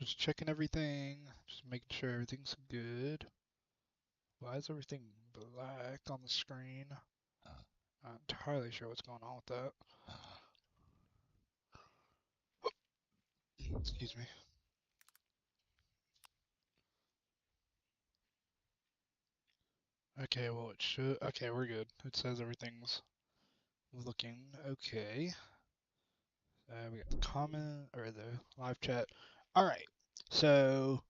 just checking everything, just making sure everything's good. Why is everything black on the screen? Not entirely sure what's going on with that. Excuse me. Okay, well it should. Okay, we're good. It says everything's looking okay. We got the comment or the live chat. All right. So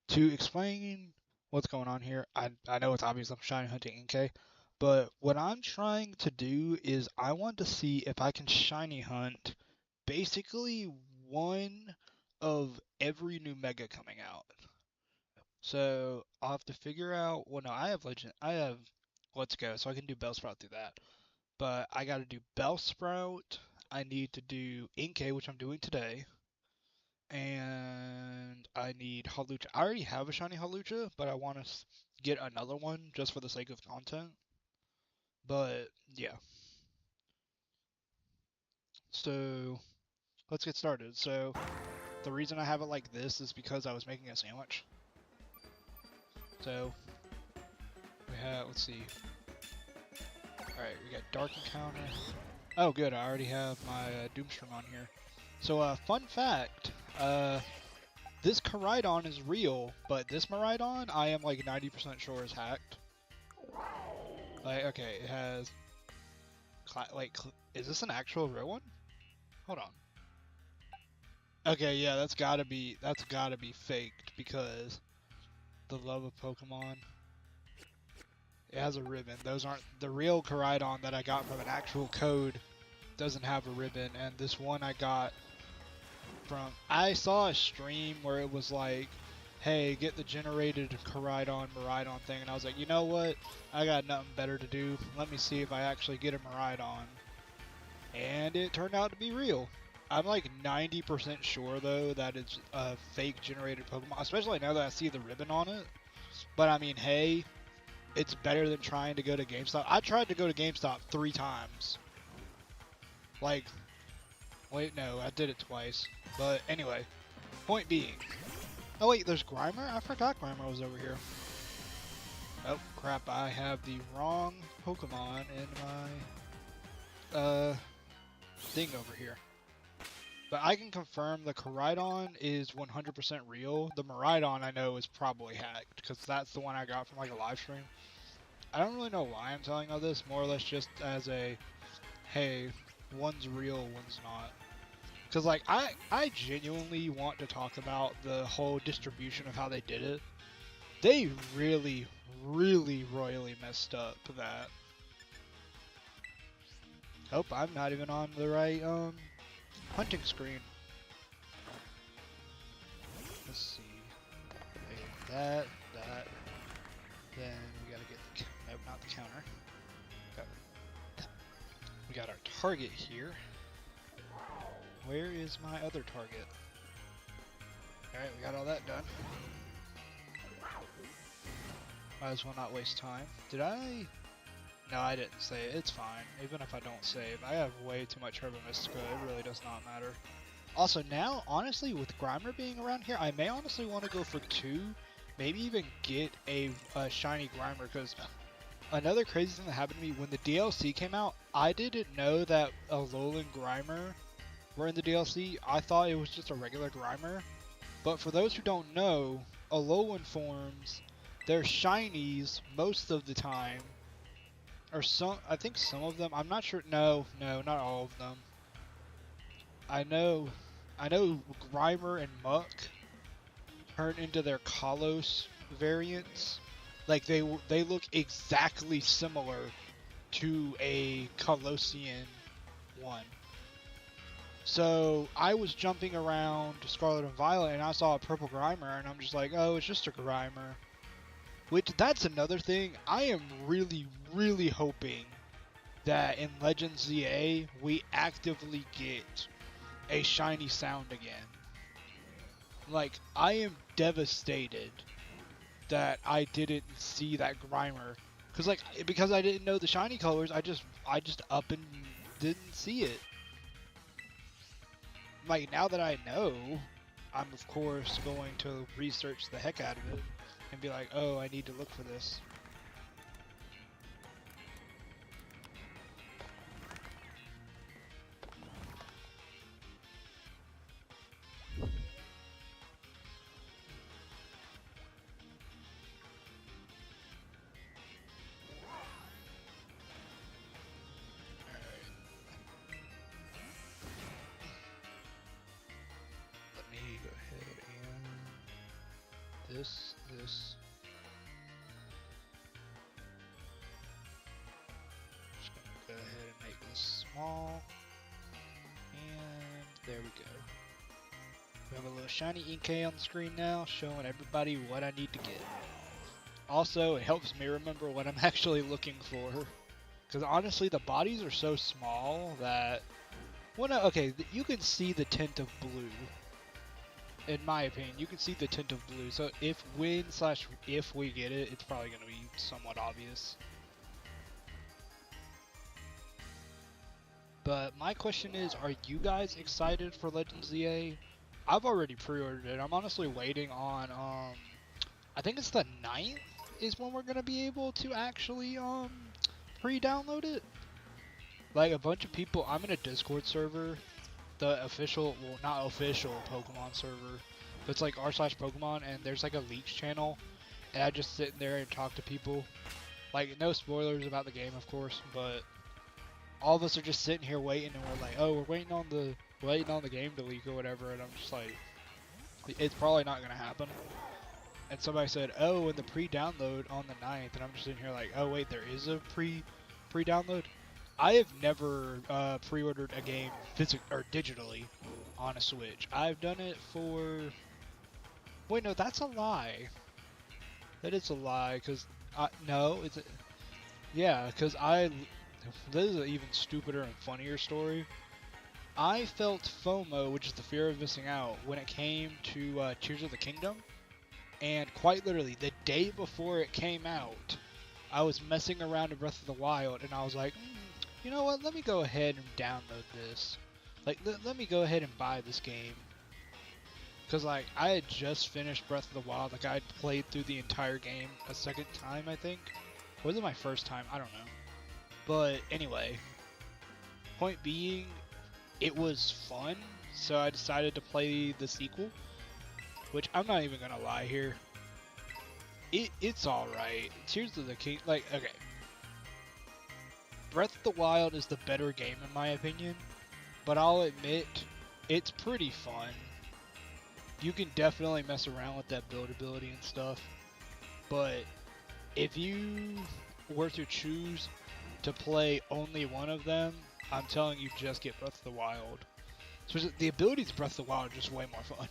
to explain what's going on here, I know it's obvious I'm shiny hunting Inkay, but what I'm trying to do is I want to see if I can shiny hunt basically one of every new mega coming out. So I'll have to figure out. Well, no, I have legend. I have Let's Go, so I can do Bellsprout through that. But I got to do Bellsprout. I need to do Inkay, which I'm doing today. And I need Halucha. I already have a shiny Halucha, but I want to get another one just for the sake of content. But yeah, so let's get started. So the reason I have it like this is because I was making a sandwich. So we have, let's see. Alright, we got Dark Encounter. Oh good, I already have my Doomstrom on here. So fun fact, this Koraidon is real, but this Miraidon I am like 90% sure is hacked. Like, okay, it has, is this an actual real one? Hold on. Okay, yeah, that's gotta be faked because the love of Pokemon. It has a ribbon. Those aren't the real Koraidon that I got from an actual code. Doesn't have a ribbon, and this one I got from. I saw a stream where it was like, "Hey, get the generated Koraidon Miraidon thing," and I was like, "You know what? I got nothing better to do. Let me see if I actually get a Miraidon." And it turned out to be real. I'm like 90% sure though that it's a fake generated Pokemon, especially now that I see the ribbon on it. But I mean, hey, it's better than trying to go to GameStop. I tried to go to GameStop 3 times. Like, wait, no, I did it twice. But anyway, point being. Oh wait, there's Grimer? I forgot Grimer was over here. Oh crap, I have the wrong Pokemon in my thing over here. But I can confirm the Koraidon is 100% real. The Miraidon I know is probably hacked because that's the one I got from like a live stream. I don't really know why I'm telling all this, more or less just as a, hey, one's real, one's not. Because like I genuinely want to talk about the whole distribution of how they did it. They really, really royally messed up that. Oh, I'm not even on the right hunting screen. Let's see. That. Then we gotta get the, nope, not the counter. We got our target here. Where is my other target? Alright, we got all that done. Might as well not waste time. Did I? No, I didn't save. It's fine. Even if I don't save. I have way too much Herba Mystica. It really does not matter. Also, now, honestly, with Grimer being around here, I may honestly want to go for 2. Maybe even get a shiny Grimer, because another crazy thing that happened to me, when the DLC came out, I didn't know that Alolan Grimer were in the DLC. I thought it was just a regular Grimer. But for those who don't know, Alolan forms, they're shinies most of the time. Or some, I think some of them, I'm not sure, no, not all of them. I know Grimer and Muck turn into their Kalos variants. Like they look exactly similar to a Kalosian one. So I was jumping around Scarlet and Violet and I saw a purple Grimer and I'm just like, oh, it's just a Grimer. Which, that's another thing. I am really, really hoping that in Legends ZA we actively get a shiny sound again. Like, I am devastated that I didn't see that Grimer. Because I didn't know the shiny colors, I just up and didn't see it. Like, now that I know, I'm of course going to research the heck out of it and be like, oh, I need to look for this. Let me go ahead and this. Just gonna go ahead and make this small. And there we go. We have a little shiny Inkay on the screen now, showing everybody what I need to get. Also, it helps me remember what I'm actually looking for. Because honestly, the bodies are so small that... Well, no, okay, you can see the tint of blue. In my opinion, you can see the tint of blue. So if we get it, it's probably going to be somewhat obvious. But my question is, are you guys excited for Legends EA? I've already pre-ordered it. I'm honestly waiting on, I think it's the 9th is when we're going to be able to actually, pre-download it. Like, a bunch of people, I'm in a Discord server, the official, well, not official Pokemon server, but it's like r/Pokemon, and there's like a leaks channel, and I just sit in there and talk to people. Like, no spoilers about the game, of course, but all of us are just sitting here waiting, and we're like, oh, we're waiting on the game to leak or whatever, and I'm just like, it's probably not gonna happen. And somebody said, oh, and the pre-download on the 9th, and I'm just sitting here like, oh wait, there is a pre-download. I have never pre-ordered a game digitally on a Switch. I've done it for. Wait, no, that's a lie. That is a lie, cause no, it's. Yeah, cause this is an even stupider and funnier story. I felt FOMO, which is the fear of missing out, when it came to Tears of the Kingdom, and quite literally the day before it came out, I was messing around in Breath of the Wild, and I was like, you know what? Let me go ahead and download this. Like, let me go ahead and buy this game. Cause like I had just finished Breath of the Wild. Like I had played through the entire game a second time, I think. Or was it my first time? I don't know. But anyway, point being, it was fun. So I decided to play the sequel, which I'm not even gonna lie here. It's all right. Tears of the King, like okay. Breath of the Wild is the better game in my opinion, but I'll admit, it's pretty fun. You can definitely mess around with that buildability and stuff, but if you were to choose to play only one of them, I'm telling you, just get Breath of the Wild. So the abilities of Breath of the Wild are just way more fun.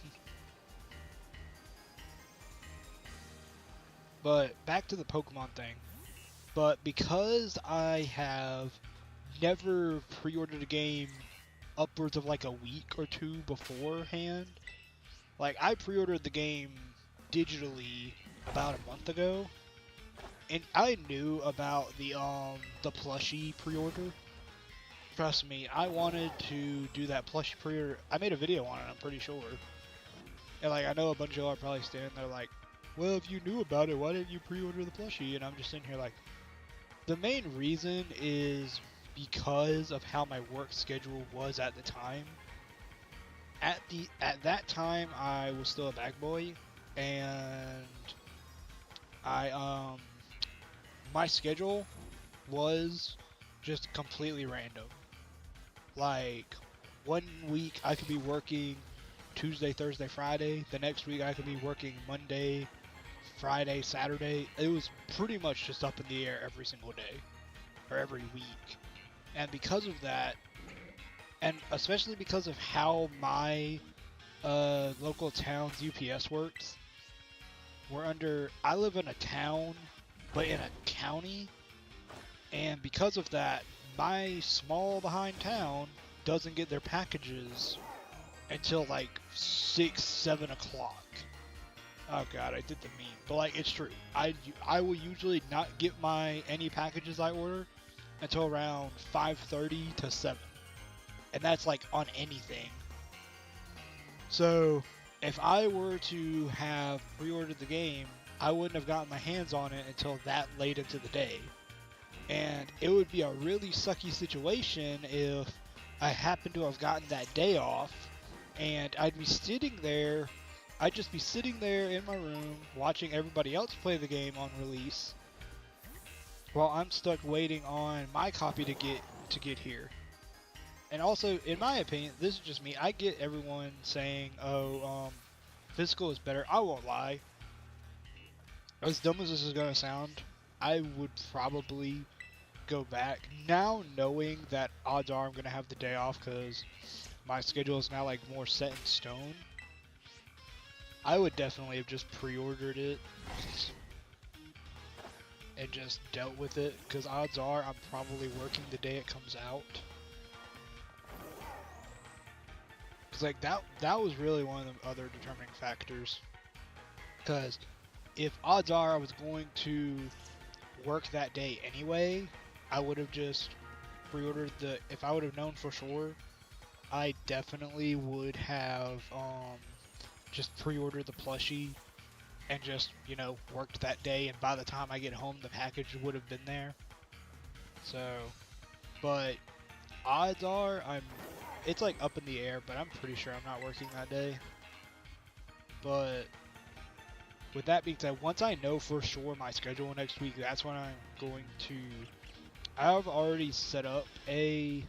But back to the Pokemon thing. But because I have never pre-ordered a game upwards of like a week or two beforehand, like I pre-ordered the game digitally about a month ago, and I knew about the plushie pre-order. Trust me, I wanted to do that plushie pre-order. I made a video on it, I'm pretty sure. And like I know a bunch of y'all are probably standing there like, well, if you knew about it, why didn't you pre-order the plushie? And I'm just sitting here like, the main reason is because of how my work schedule was at the time. At that time, I was still a bag boy, and my schedule was just completely random. Like, one week I could be working Tuesday, Thursday, Friday. The next week I could be working Monday, Friday, Saturday. It was pretty much just up in the air every single day, or every week. And because of that, and especially because of how my local town's UPS works, I live in a town, but in a county, and because of that, my small behind town doesn't get their packages until like 6, 7 o'clock. Oh god, I did the meme, but like it's true. I will usually not get any packages I order until around 5:30 to 7, and that's like on anything. So if I were to have pre-ordered the game, I wouldn't have gotten my hands on it until that late into the day. And it would be a really sucky situation if I happened to have gotten that day off and I'd just be sitting there in my room watching everybody else play the game on release while I'm stuck waiting on my copy to get here. And also, in my opinion, this is just me. I get everyone saying, "Oh, physical is better." I won't lie. As dumb as this is gonna sound, I would probably go back now, knowing that odds are I'm gonna have the day off because my schedule is now like more set in stone. I would definitely have just pre-ordered it and just dealt with it because odds are I'm probably working the day it comes out. Cause like that was really one of the other determining factors. Because if odds are I was going to work that day anyway, I would have just pre-ordered the. If I would have known for sure, I definitely would have just pre-ordered the plushie and just worked that day. And by the time I get home, the package would have been there. So, but odds are it's like up in the air, but I'm pretty sure I'm not working that day. But with that being said, once I know for sure my schedule next week, that's when I'm going to. I've already set up a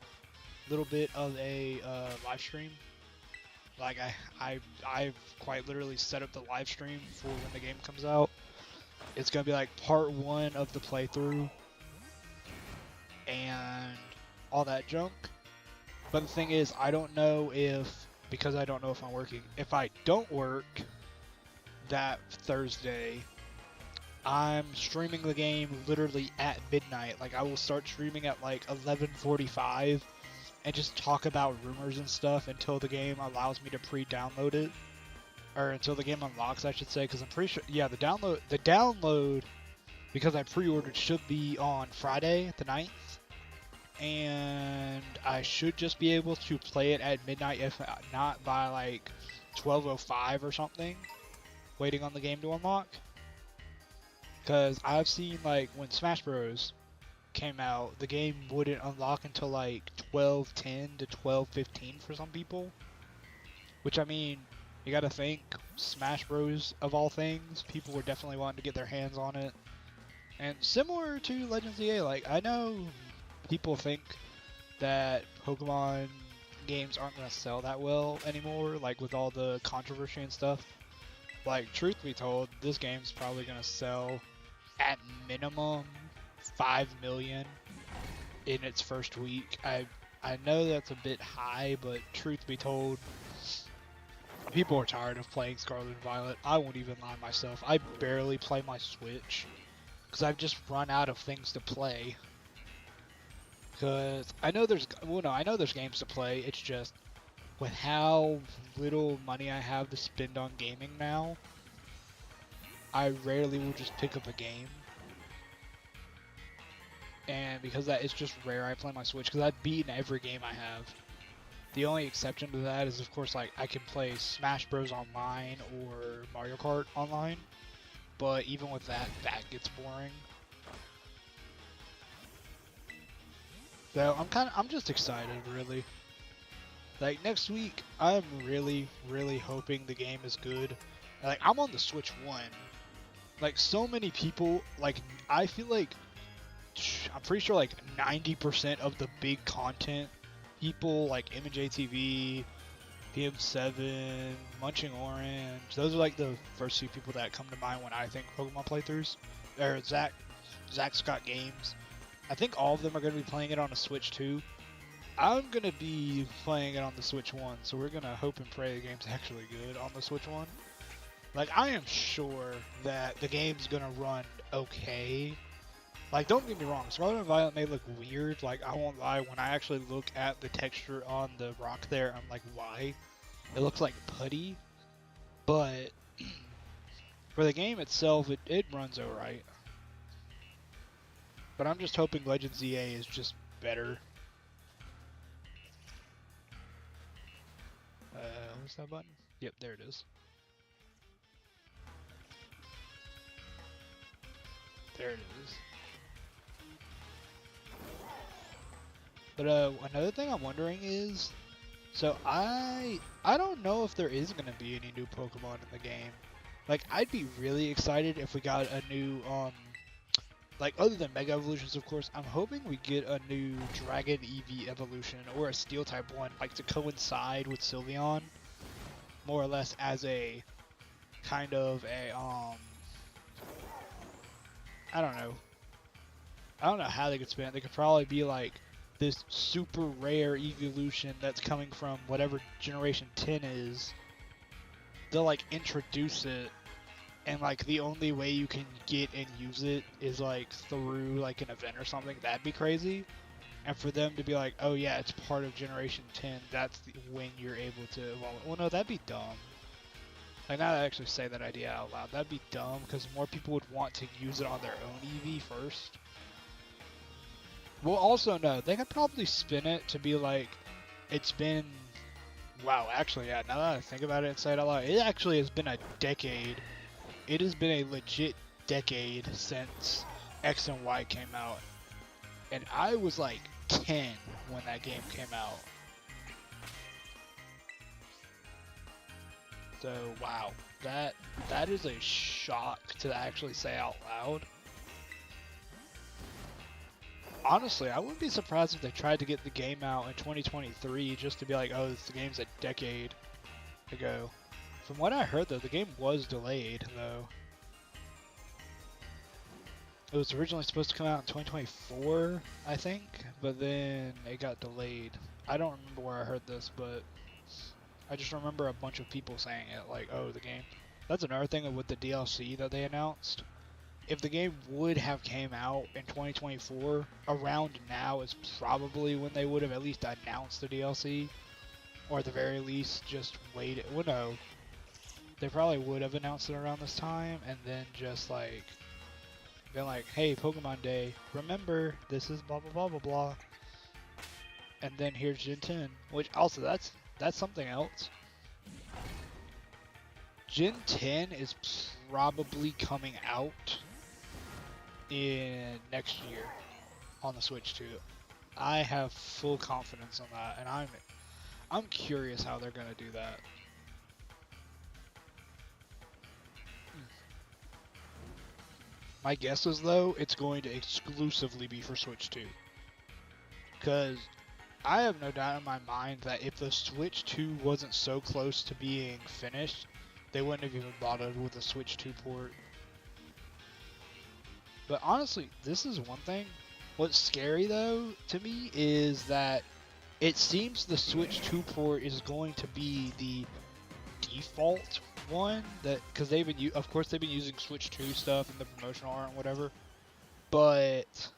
little bit of a live stream. Like I've quite literally set up the live stream for when the game comes out. It's gonna be like part 1 of the playthrough and all that junk. But the thing is, I don't know because I don't know if I'm working. If I don't work that Thursday, I'm streaming the game literally at midnight. Like I will start streaming at like 11:45 and just talk about rumors and stuff until the game allows me to pre-download it. Or until the game unlocks, I should say, because I'm pretty sure, yeah, the download, because I pre-ordered, should be on Friday the 9th. And I should just be able to play it at midnight, if not by like 12:05 or something, waiting on the game to unlock. Because I've seen like when Smash Bros came out, the game wouldn't unlock until like 12:10 to 12:15 for some people. Which, I mean, you gotta think, Smash Bros of all things, people were definitely wanting to get their hands on it. And similar to Legends EA, like I know people think that Pokemon games aren't going to sell that well anymore, like with all the controversy and stuff. Like, truth be told, this game's probably going to sell at minimum 5 million in its first week. I know that's a bit high, but truth be told, people are tired of playing Scarlet and Violet. I won't even lie myself. I barely play my Switch because I've just run out of things to play. Because I know there's games to play. It's just with how little money I have to spend on gaming now, I rarely will just pick up a game. And because that is just rare, I play my Switch because I've beaten every game I have. The only exception to that is, of course, like I can play Smash Bros online or Mario Kart online, but even with that gets boring. So I'm just excited, really. Like next week, I'm really hoping the game is good. Like I'm on the Switch 1. Like so many people, like I feel like I'm pretty sure like 90% of the big content people, like MJTV, PM7, Munching Orange, those are like the first few people that come to mind when I think Pokemon playthroughs. Or Zach Scott Games. I think all of them are going to be playing it on a Switch 2. I'm going to be playing it on the Switch 1, so we're going to hope and pray the game's actually good on the Switch 1. Like, I am sure that the game's going to run okay. Like, don't get me wrong, Scarlet and Violet may look weird. Like, I won't lie, when I actually look at the texture on the rock there, I'm like, why? It looks like putty. But for the game itself, it runs alright. But I'm just hoping Legends EA is just better. What's that button? Yep, there it is. There it is. But another thing I'm wondering is, so I don't know if there is gonna be any new Pokemon in the game. Like, I'd be really excited if we got a new like, other than Mega Evolutions, of course, I'm hoping we get a new Dragon EV evolution or a Steel type one, like to coincide with Sylveon, more or less as a kind of a I don't know. I don't know how they could spin it. They could probably be like this super rare evolution that's coming from whatever Generation 10 is. They'll like introduce it, and like the only way you can get and use it is like through like an event or something. That'd be crazy. And for them to be like, oh yeah, it's part of Generation 10, that's when you're able to evolve it. Well, no, that'd be dumb. Like, now that I actually say that idea out loud, that'd be dumb because more people would want to use it on their own EV first. Well, also, no, they could probably spin it to be like, it's been, wow, actually, yeah, now that I think about it and say it out loud, it actually has been a decade. It has been a legit decade since X and Y came out. And I was like 10 when that game came out. So, wow, that is a shock to actually say out loud. Honestly, I wouldn't be surprised if they tried to get the game out in 2023 just to be like, oh, the game's a decade ago. From what I heard, though, the game was delayed, though. It was originally supposed to come out in 2024, I think, but then it got delayed. I don't remember where I heard this, but I just remember a bunch of people saying it, like, oh, the game. That's another thing with the DLC that they announced. If the game would have came out in 2024, around now is probably when they would have at least announced the DLC. Or at the very least, just waited. Well, no. They probably would have announced it around this time, and then just, like, been like, hey, Pokemon Day, remember, this is blah, blah, blah, blah, blah. And then here's Gen 10, which also, that's something else. Gen 10 is probably coming out in next year on the Switch too. I have full confidence on that, and I'm curious how they're gonna do that. My guess is though it's going to exclusively be for Switch 2, because I have no doubt in my mind that if the Switch 2 wasn't so close to being finished, they wouldn't have even bothered with a Switch 2 port. But honestly, this is one thing. What's scary though to me is that it seems the Switch 2 port is going to be the default one, that because of course they've been using Switch 2 stuff in the promotional art and whatever. But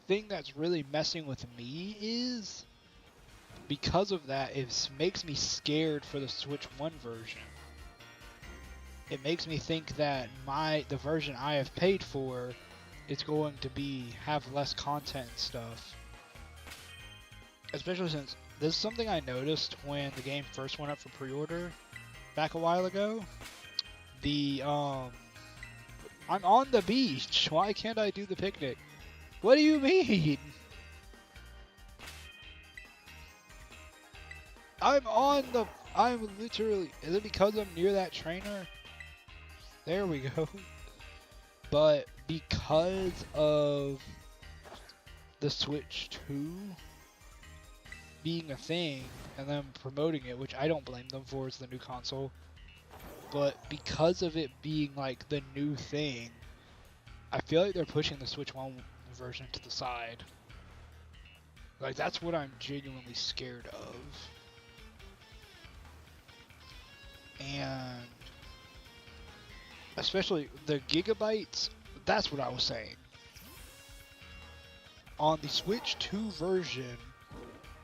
thing that's really messing with me is because of that, it makes me scared for the Switch 1 version. It makes me think that the version I have paid for is going to have less content and stuff. Especially since this is something I noticed when the game first went up for pre-order back a while ago. I'm on the beach. Why can't I do the picnic? What do you mean? I'm literally, is it because I'm near that trainer? There we go. But because of the Switch 2 being a thing and them promoting it, which I don't blame them for, it's the new console. But because of it being like the new thing, I feel like they're pushing the Switch 1 version to the side. Like, that's what I'm genuinely scared of. And especially the gigabytes, that's what I was saying. On the Switch 2 version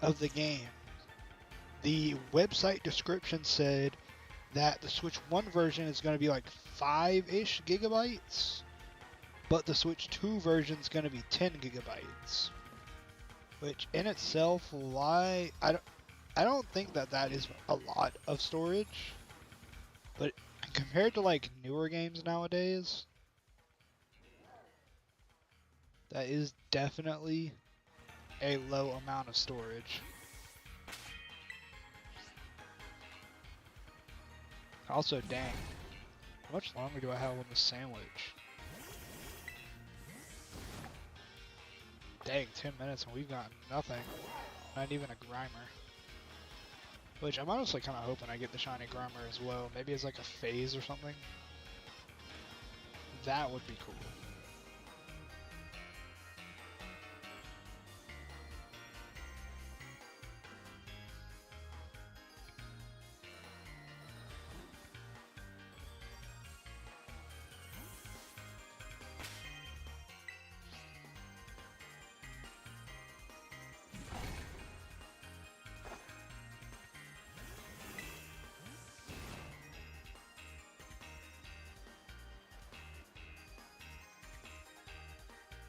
of the game, the website description said that the Switch 1 version is going to be like 5-ish gigabytes, but the Switch 2 version is going to be 10 gigabytes. Which in itself, I don't think that is a lot of storage, but compared to like newer games nowadays, That is definitely a low amount of storage. Also, dang, how much longer do I have on the sandwich? Dang, 10 minutes and we've got nothing. Not even a Grimer. Which I'm honestly kind of hoping I get the shiny Grimer as well. Maybe it's like a phase or something. That would be cool.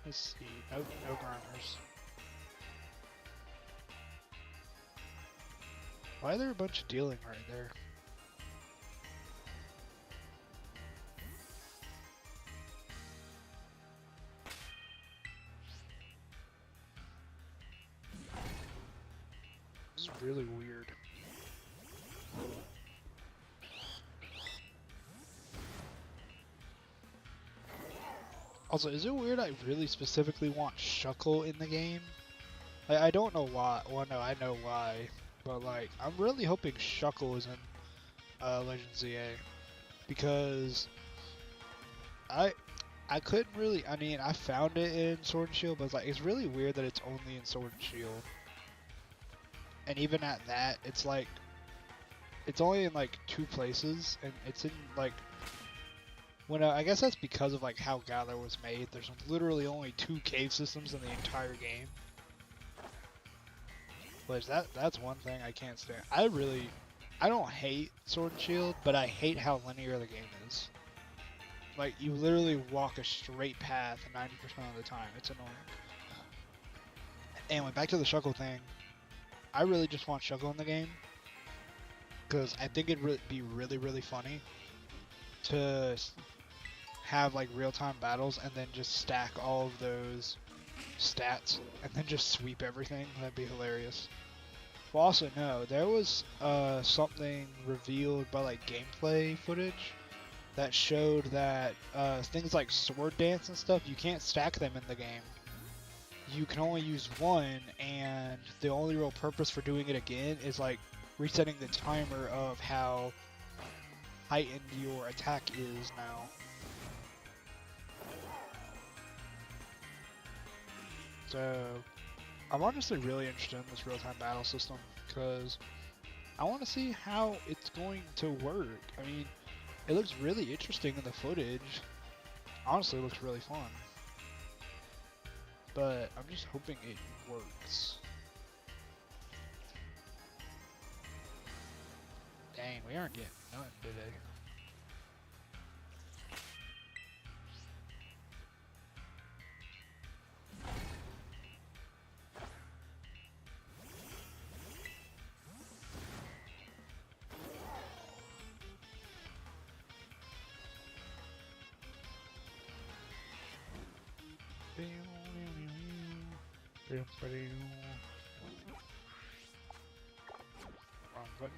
Let's see. Nope, no Grimers. Why are there a bunch of dealing right there? This is really weird. Also, is it weird I really specifically want Shuckle in the game? Like, I don't know why. Well, no, I know why. But, like, I'm really hoping Shuckle is in Legends ZA. Because I couldn't really, I mean, I found it in Sword and Shield, but it's like, it's really weird that it's only in Sword and Shield. And even at that, it's like, it's only in like 2 places, and it's in like, when I guess that's because of like how Galar was made. There's literally only 2 cave systems in the entire game. Which that's one thing I can't stand. I don't hate Sword and Shield, but I hate how linear the game is. Like, you literally walk a straight path 90% of the time. It's annoying. Anyway, back to the Shuckle thing. I really just want Shuckle in the game. Because I think it'd be really, really funny to have, like, real-time battles and then just stack all of those stats and then just sweep everything. That'd be hilarious. Well, also, no, there was something revealed by, like, gameplay footage that showed that things like sword dance and stuff, you can't stack them in the game. You can only use one, and the only real purpose for doing it again is like resetting the timer of how heightened your attack is now. So, I'm honestly really interested in this real-time battle system, because I want to see how it's going to work. I mean, it looks really interesting in the footage. Honestly, it looks really fun. But I'm just hoping it works. Dang, we aren't getting nothing today. Wrong button.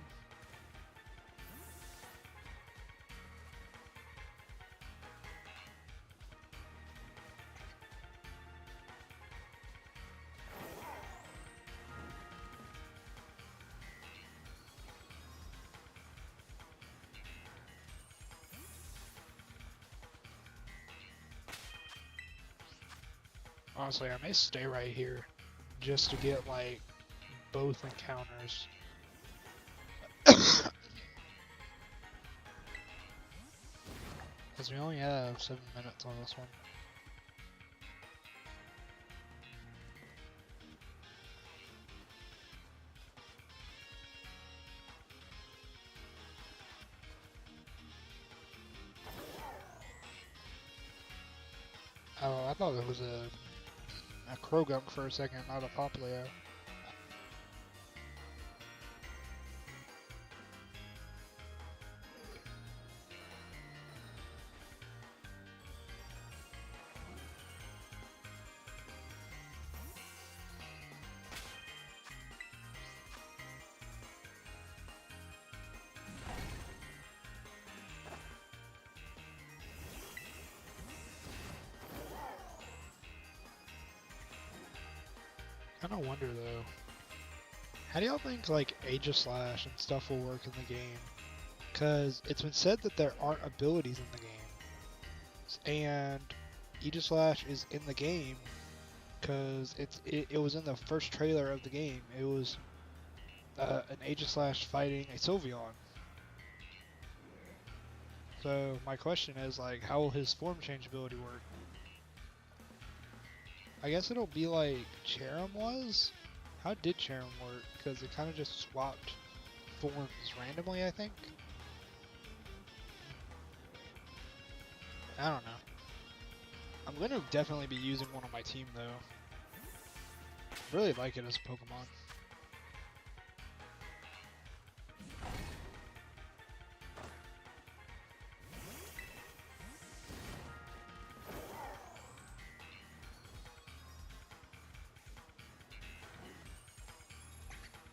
Honestly, I may stay right here just to get like both encounters. Because we only have 7 minutes on this one. Oh, I thought it was a Krogunk for a second, not a Poplio. Kinda wonder though, how do y'all think like Aegislash and stuff will work in the game? Cause it's been said that there aren't abilities in the game, and Aegislash is in the game because it was in the first trailer of the game. It was an Aegislash fighting a Sylveon. So my question is like, how will his form change ability work? I guess it'll be like Cherim was? How did Cherim work? Because it kind of just swapped forms randomly, I think? I don't know. I'm going to definitely be using one on my team though. I really like it as a Pokemon.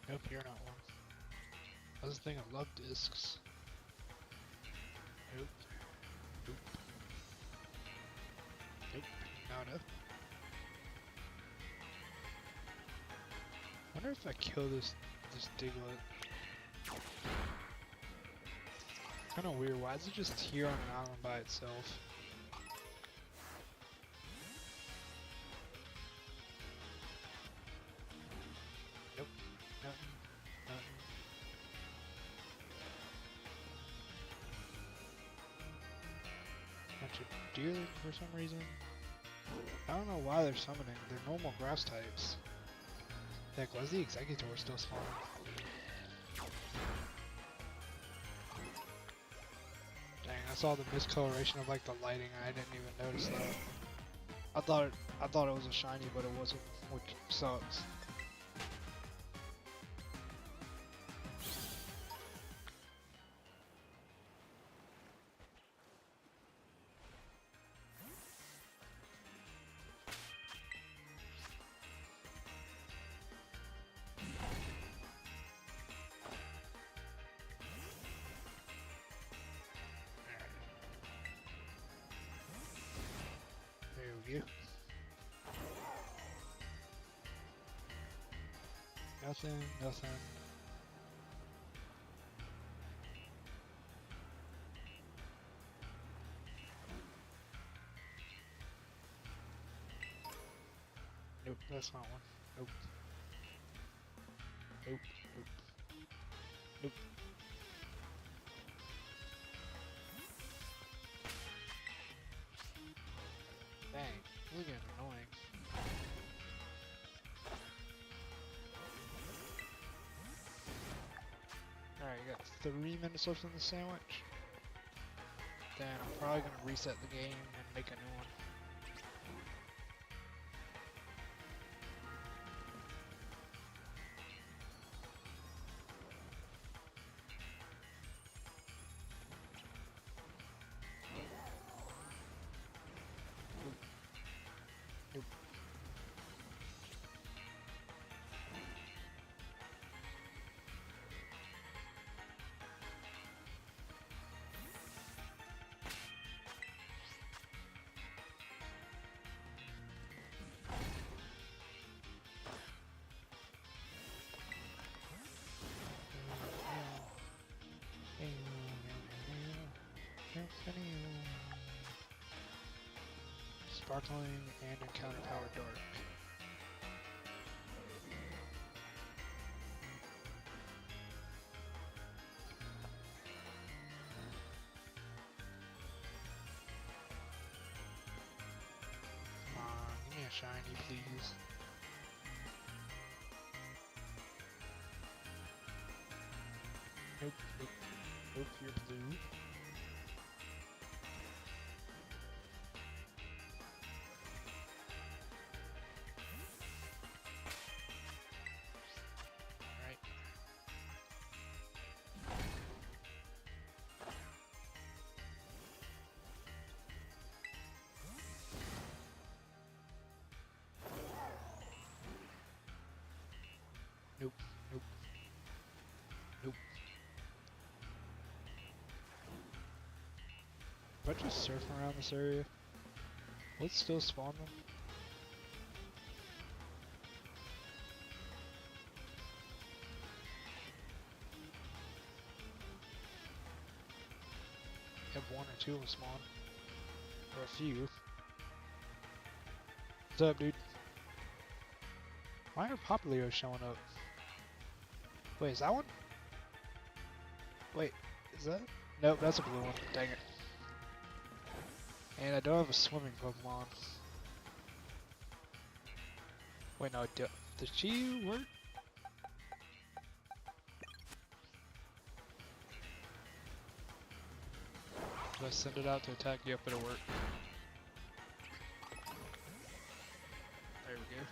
Nope, you're not one. I was thinking love discs. Nope. Nope. Nope. Nada. Wonder if I kill this Diglett. Kinda weird. Why is it just here on an island by itself? Nope. Nothing. Nothing. Bunch of deer for some reason. I don't know why they're summoning. They're normal grass types. Heck, why is the Executor still spawning? Dang, I saw the miscoloration of like the lighting and I didn't even notice that. I thought it was a shiny, but it wasn't, which sucks. There we go. Nothing, nothing. Nope, that's not one. Nope. Nope, nope. Nope. Dang, this is getting annoying. Alright, you got 3 minutes left in the sandwich. Then I'm probably gonna reset the game and make a new one. Nope. Sparkling and Encounter Power Dark. Come on, give me a shiny, please. Nope, nope, nope, you're blue. Alright. Nope, nope, nope. If I just surf around this area, will it still spawn them? have one or two of them spawn. Or a few. What's up, dude? Why are Populio showing up? Wait, is that one? Wait, is that? Nope, that's a blue one. Dang it. And I don't have a swimming Pokemon. Wait, no, does she work? Do I send it out to attack? Yep, it'll work. There we go.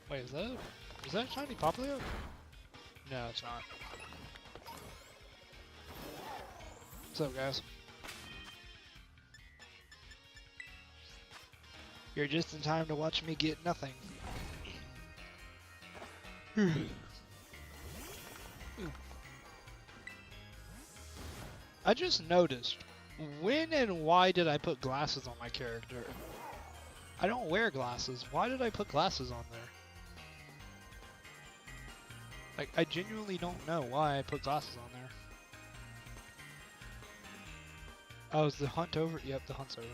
Wait, is that a shiny Popplio? No, it's not. What's up, guys? You're just in time to watch me get nothing. I just noticed, when and why did I put glasses on my character? I don't wear glasses. Why did I put glasses on there? Like, I genuinely don't know why I put glasses on there. Oh, is the hunt over? Yep, the hunt's over.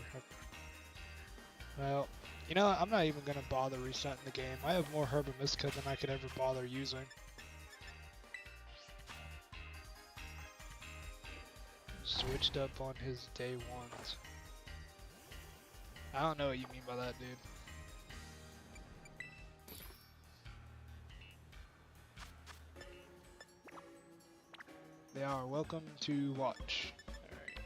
Well, you know, I'm not even going to bother resetting the game. I have more Herb and Mystica than I could ever bother using. Switched up on his day ones. I don't know what you mean by that, dude. They are welcome to watch. Alright.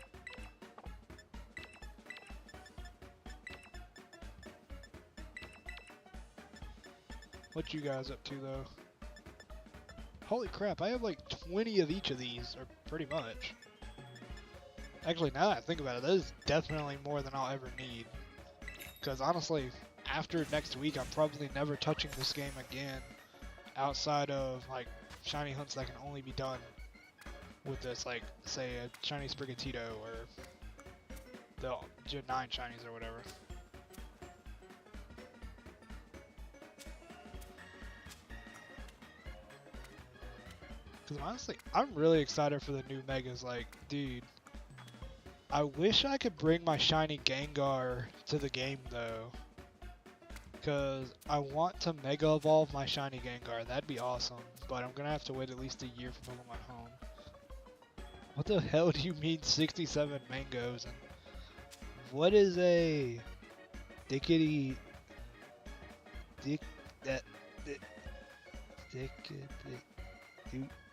What you guys up to, though? Holy crap, I have like 20 of each of these, or pretty much. Actually, now that I think about it, that is definitely more than I'll ever need. Because honestly, after next week, I'm probably never touching this game again outside of like shiny hunts that can only be done with this, like, say, a shiny Sprigatito or the 9 shinies or whatever. Because honestly, I'm really excited for the new Megas. Like, dude, I wish I could bring my shiny Gengar to the game, though. Because I want to Mega Evolve my shiny Gengar. That'd be awesome. But I'm going to have to wait at least a year for Pokemon Home. What the hell do you mean 67 mangoes? And what is a dickety dick that dude?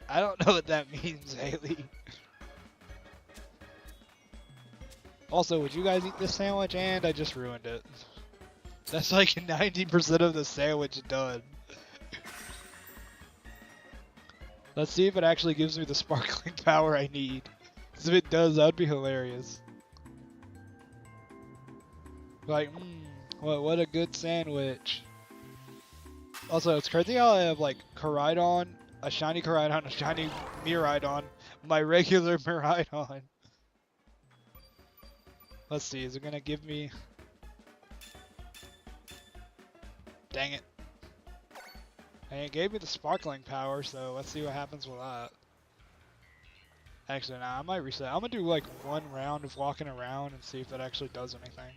I don't know what that means, Haley. Also, would you guys eat this sandwich? And I just ruined it. That's like 90% of the sandwich done. Let's see if it actually gives me the sparkling power I need. Because if it does, that would be hilarious. Like, what a good sandwich. Also, it's crazy how I have like Koraidon, a shiny Koraidon, a shiny Miraidon, my regular Miraidon. Let's see, is it gonna give me... Dang it. And it gave me the sparkling power, so let's see what happens with that. Actually, nah, I might reset. I'm gonna do like one round of walking around and see if that actually does anything.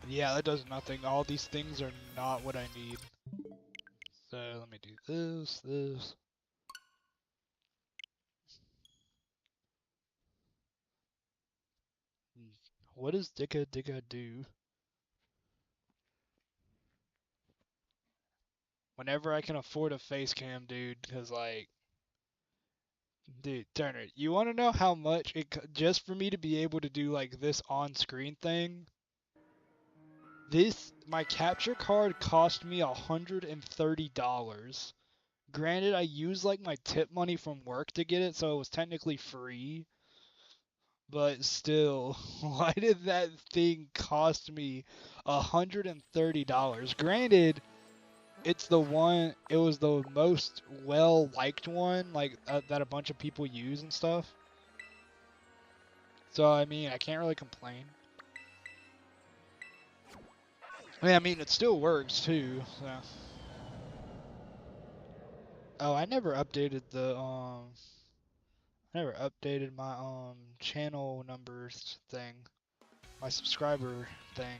Yeah, that does nothing. All these things are not what I need. So let me do this. What does Dicka do? Whenever I can afford a face cam, dude, because like, dude, Turner, you want to know how much just for me to be able to do like this on-screen thing? My capture card cost me $130. Granted, I used like my tip money from work to get it, so it was technically free. But still, why did that thing cost me $130? Granted, it was the most well-liked one, like, that a bunch of people use and stuff. So, I mean, I can't really complain. I mean, it still works too. So. Oh, I never updated the I never updated my channel numbers thing, my subscriber thing.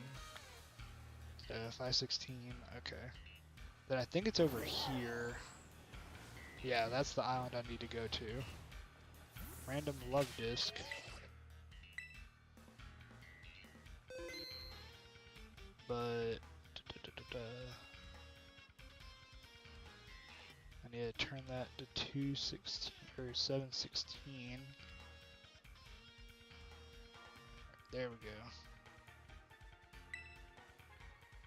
516. Okay. Then I think it's over here. Yeah, that's the island I need to go to. Random love disc. But I need to turn that to 216 or 716. There we go.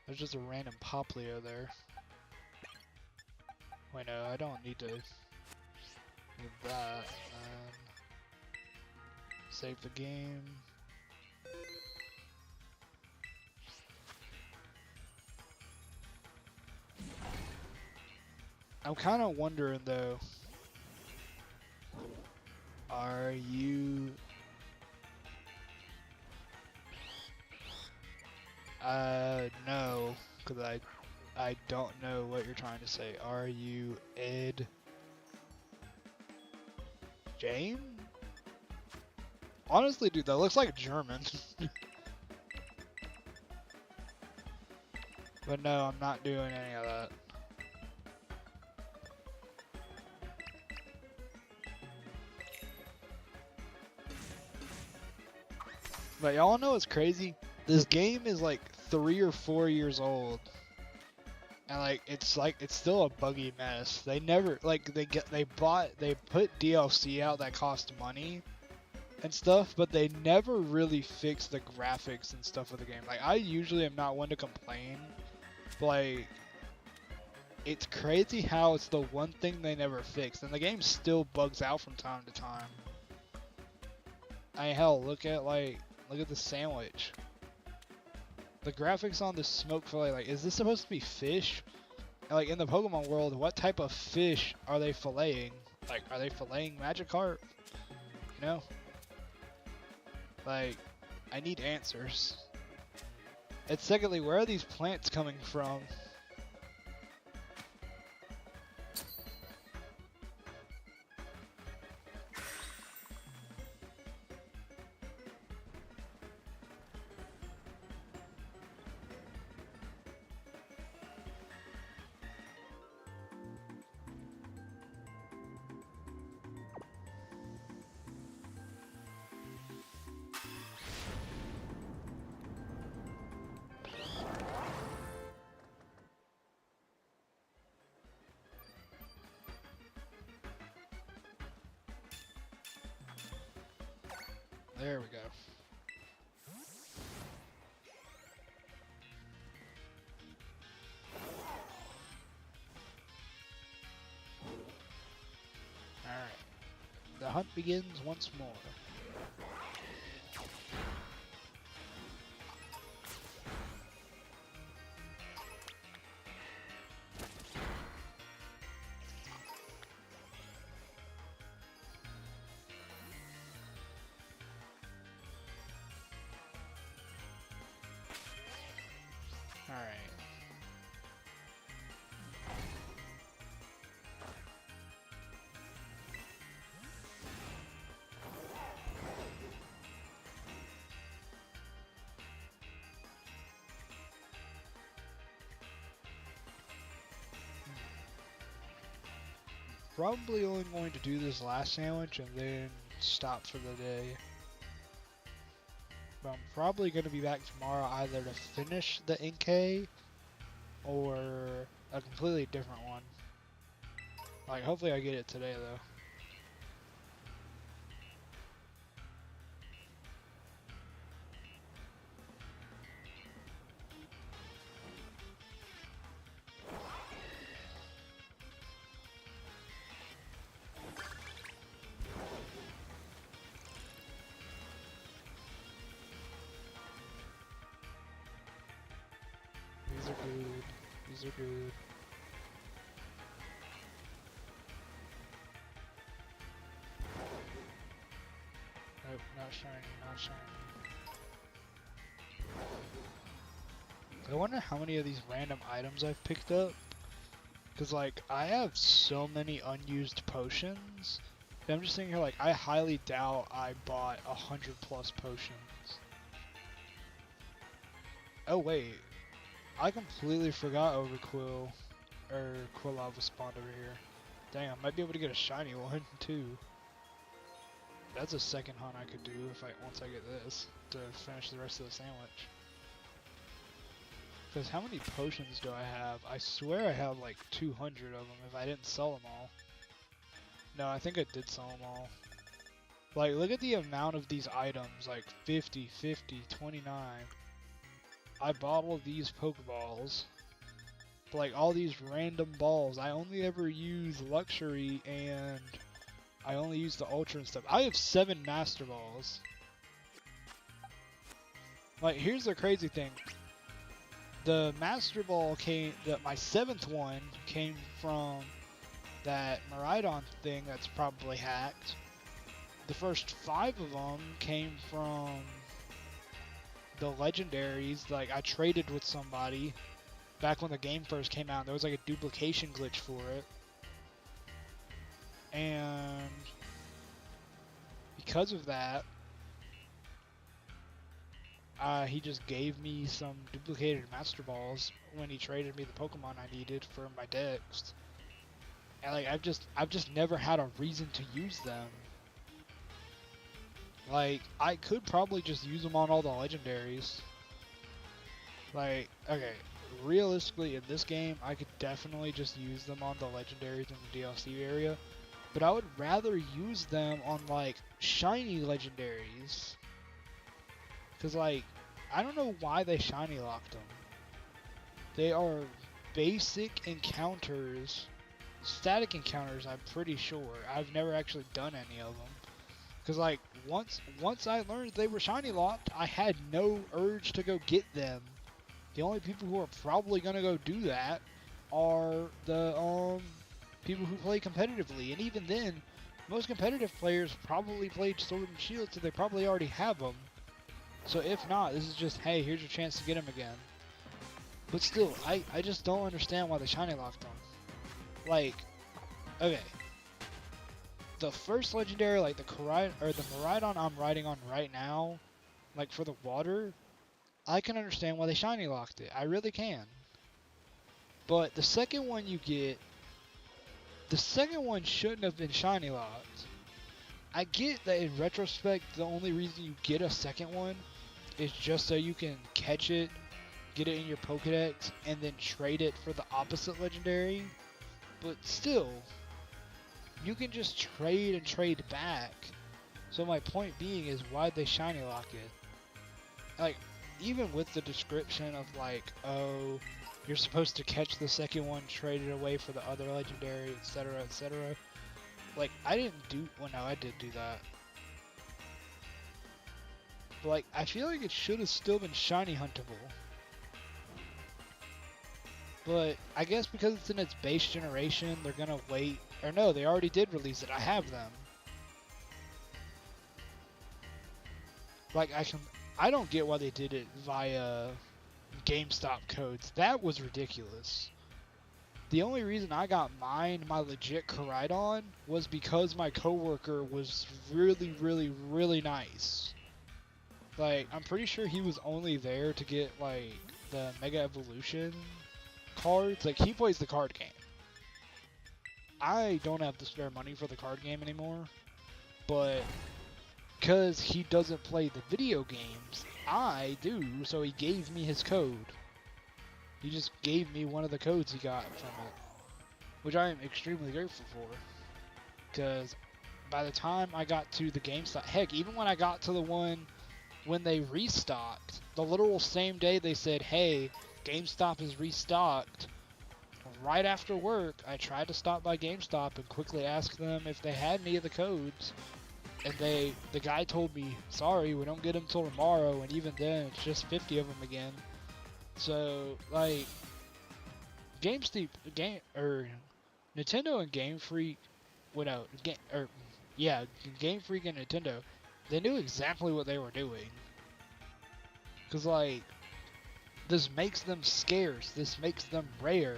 There's just a random Poplio there. Wait, no, I don't need to need that. Save the game. I'm kind of wondering though, are you... no, because I don't know what you're trying to say. Are you Ed Jane? Honestly, dude, that looks like German. But no, I'm not doing any of that. But y'all know what's crazy? This game is like 3 or 4 years old. And like it's still a buggy mess. They never like they put DLC out that cost money and stuff, but they never really fix the graphics and stuff of the game. Like I usually am not one to complain, but like it's crazy how it's the one thing they never fixed, and the game still bugs out from time to time. I mean, hell, look at the sandwich. The graphics on the smoke fillet, like, is this supposed to be fish? And, like, in the Pokemon world, what type of fish are they filleting? Like, are they filleting Magikarp? You know? Like, I need answers. And secondly, where are these plants coming from? There we go. Alright. The hunt begins once more. Alright. Probably only going to do this last sandwich and then stop for the day. But I'm probably going to be back tomorrow either to finish the Inkay or a completely different one. Like, hopefully I get it today though. These are good. These are good. Nope, not shiny, not shiny. I wonder how many of these random items I've picked up. Because, like, I have so many unused potions. And I'm just thinking here, like, I highly doubt I bought 100 plus potions. Oh, wait. I completely forgot over Qwilfish spawned over here. Dang, I might be able to get a shiny one, too. That's a second hunt I could do if once I get this, to finish the rest of the sandwich. Because how many potions do I have? I swear I have like 200 of them if I didn't sell them all. No, I think I did sell them all. Like, look at the amount of these items, like 50, 50, 29. I bought all these Pokeballs. Like, all these random balls. I only ever use Luxury and I only use the Ultra and stuff. I have 7 Master Balls. Like, here's the crazy thing. The Master Ball my 7th one came from that Miraidon thing that's probably hacked. The first 5 of them came from the legendaries. Like, I traded with somebody back when the game first came out. There was like a duplication glitch for it. And because of that, he just gave me some duplicated Master Balls when he traded me the Pokemon I needed for my decks. And like I've just never had a reason to use them. Like, I could probably just use them on all the legendaries. Like, okay, realistically in this game, I could definitely just use them on the legendaries in the DLC area. But I would rather use them on, like, shiny legendaries. Because, like, I don't know why they shiny locked them. They are basic encounters, static encounters, I'm pretty sure. I've never actually done any of them. Because, like, once I learned they were shiny locked, I had no urge to go get them. The only people who are probably going to go do that are the, people who play competitively. And even then, most competitive players probably played Sword and Shield, so they probably already have them. So if not, this is just, hey, here's your chance to get them again. But still, I just don't understand why they shiny locked them. Like, okay. The first legendary, like the Miraidon I'm riding on right now, like for the water, I can understand why they shiny locked it. I really can. But the second one you get, the second one shouldn't have been shiny locked. I get that in retrospect, the only reason you get a second one is just so you can catch it, get it in your Pokedex, and then trade it for the opposite legendary. But still, you can just trade and trade back. So my point being is, why'd they shiny lock it? Like, even with the description of like, oh, you're supposed to catch the second one, trade it away for the other legendary, etc., etc. Like, I didn't do, well no, I did do that. But like, I feel like it should have still been shiny huntable. But I guess because it's in its base generation, they're gonna wait. Or no, they already did release it. I have them. Like, I don't get why they did it via GameStop codes. That was ridiculous. The only reason I got my legit Koraidon was because my coworker was really, really, really nice. Like, I'm pretty sure he was only there to get, like, the Mega Evolution cards. Like, he plays the card game. I don't have the spare money for the card game anymore, but because he doesn't play the video games, I do, so he gave me his code. He just gave me one of the codes he got from it, which I am extremely grateful for, because by the time I got to the GameStop, heck, even when I got to the one when they restocked, the literal same day they said, hey, GameStop is restocked. Right after work, I tried to stop by GameStop and quickly ask them if they had any of the codes, and the guy told me, sorry, we don't get them till tomorrow, and even then, it's just 50 of them again. So, like, Nintendo and Game Freak, Game Freak and Nintendo, they knew exactly what they were doing. Cause like, This makes them scarce. This makes them rare.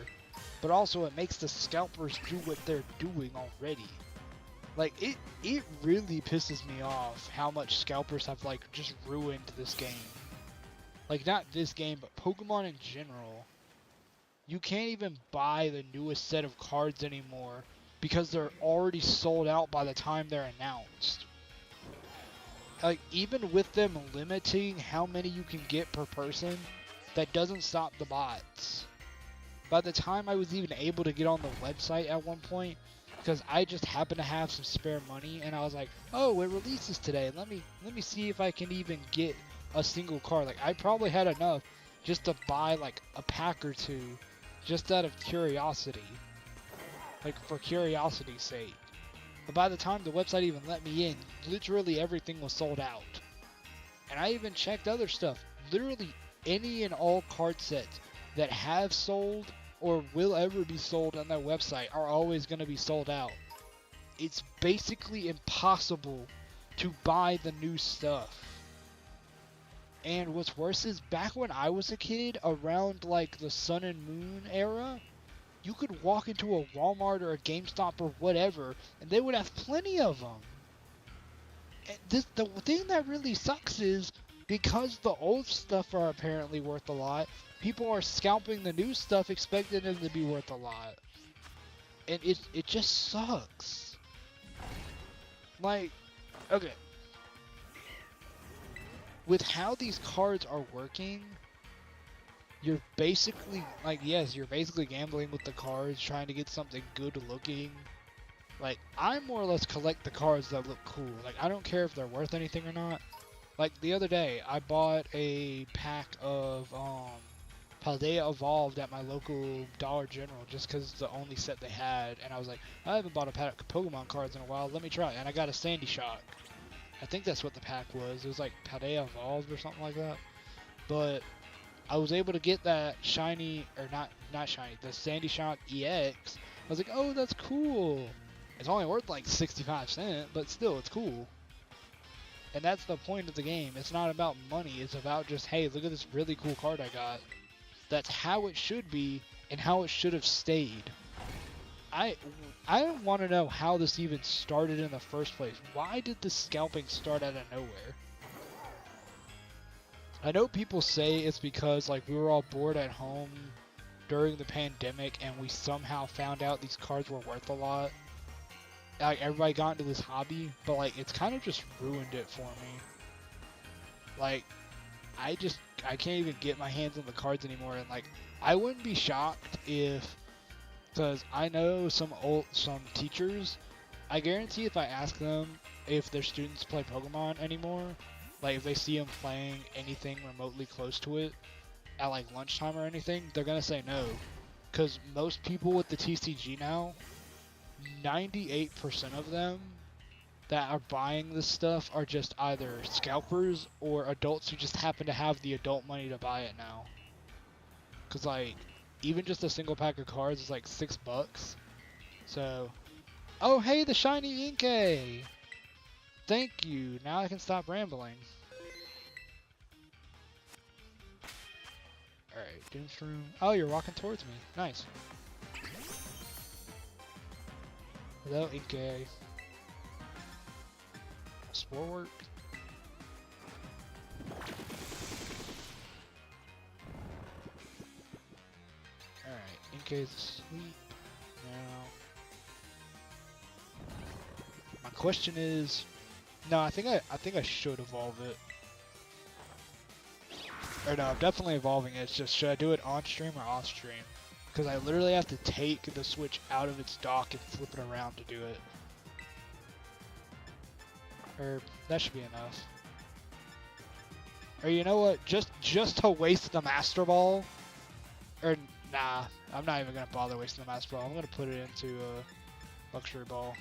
But also it makes the scalpers do what they're doing already. Like, it really pisses me off how much scalpers have, like, just ruined this game. Like, not this game, but Pokemon in general. You can't even buy the newest set of cards anymore because they're already sold out by the time they're announced. Like, even with them limiting how many you can get per person, that doesn't stop the bots. By the time I was even able to get on the website at one point, because I just happened to have some spare money, and I was like, oh, it releases today. Let me see if I can even get a single card. Like, I probably had enough just to buy like a pack or two, just out of curiosity, like for curiosity's sake. But by the time the website even let me in, literally everything was sold out. And I even checked other stuff. Literally any and all card sets that have sold or will ever be sold on that website are always going to be sold out. It's basically impossible to buy the new stuff. And what's worse is, back when I was a kid, around like the Sun and Moon era, you could walk into a Walmart or a GameStop or whatever, and they would have plenty of them. And the thing that really sucks is, because the old stuff are apparently worth a lot, people are scalping the new stuff expecting them to be worth a lot. And it just sucks. Like, okay. With how these cards are working, you're basically, like, yes, you're basically gambling with the cards, trying to get something good looking. Like, I more or less collect the cards that look cool. Like, I don't care if they're worth anything or not. Like, the other day, I bought a pack of, Paldea Evolved at my local Dollar General just because it's the only set they had. And I was like, I haven't bought a pack of Pokemon cards in a while, let me try it. And I got a Sandy Shock. I think that's what the pack was. It was like Paldea Evolved or something like that. But I was able to get that shiny, or not shiny, the Sandy Shock EX. I was like, oh, that's cool. It's only worth like 65 cents, but still, it's cool. And that's the point of the game. It's not about money. It's about just, hey, look at this really cool card I got. That's how it should be and how it should have stayed. I want to know how this even started in the first place. Why did the scalping start out of nowhere? I know people say it's because, like, we were all bored at home during the pandemic and we somehow found out these cards were worth a lot. Like, everybody got into this hobby, but, like, it's kind of just ruined it for me. Like, I can't even get my hands on the cards anymore, and, like, I wouldn't be shocked if, because I know some teachers, I guarantee if I ask them if their students play Pokemon anymore, like, if they see them playing anything remotely close to it at, like, lunchtime or anything, they're gonna say no. Because most people with the TCG now, 98% of them that are buying this stuff are just either scalpers or adults who just happen to have the adult money to buy it now. Because, like, even just a single pack of cards is like $6. So, oh, hey, the shiny Inkay! Thank you. Now I can stop rambling. Alright, Doomsroom. Oh, you're walking towards me. Nice. Hello, Inkay. Spore work? Alright, Inkay's asleep now. My question is, no, I think I should evolve it. Or no, I'm definitely evolving it. It's just, should I do it on stream or off stream? Because I literally have to take the Switch out of its dock and flip it around to do it. Or that should be enough. Or you know what? Just to waste the Master Ball. Or nah, I'm not even gonna bother wasting the Master Ball. I'm gonna put it into a Luxury Ball.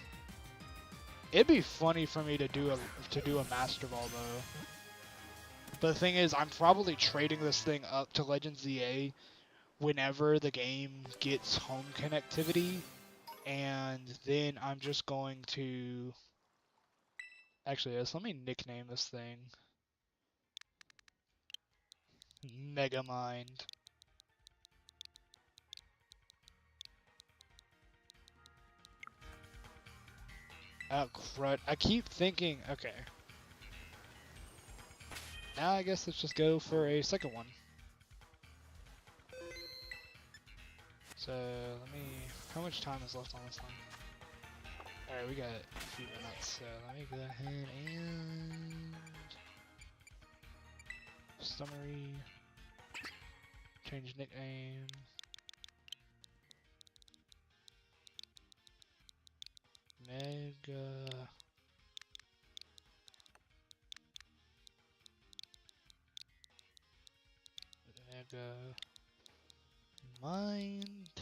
It'd be funny for me to do a Master Ball though. But the thing is, I'm probably trading this thing up to Legends ZA whenever the game gets home connectivity, and then I'm just going to... Actually, yes, let me nickname this thing. Mega Mind. Oh, crud. I keep thinking, okay. Now I guess let's just go for a second one. So, let me, how much time is left on this one? Alright, we got a few minutes, so let me go ahead and... Summary. Change nickname. Mega... Mega... Mind...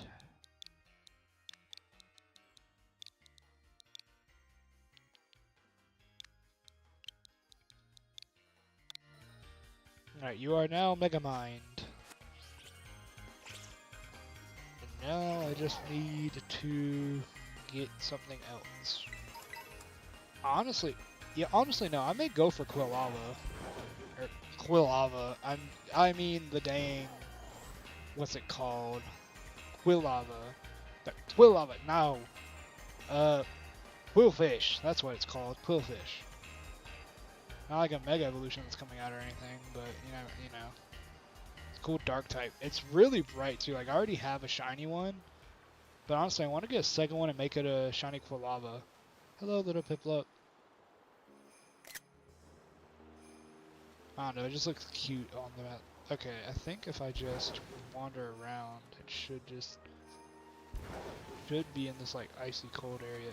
Alright, you are now Mega Mind. And now I just need to get something else. Honestly, no, I may go for Qwilfish. Or Qwilfish. I mean the dang, what's it called? Qwilfish. Qwilfish, no. Qwilfish, that's what it's called, Qwilfish. Not like a Mega Evolution that's coming out or anything, but you know. It's a cool dark type. It's really bright too, like I already have a shiny one. But honestly, I want to get a second one and make it a shiny Qwilfish. Hello, little Piplup. I don't know, it just looks cute on the map. Okay, I think if I just wander around, it should be in this like icy cold area.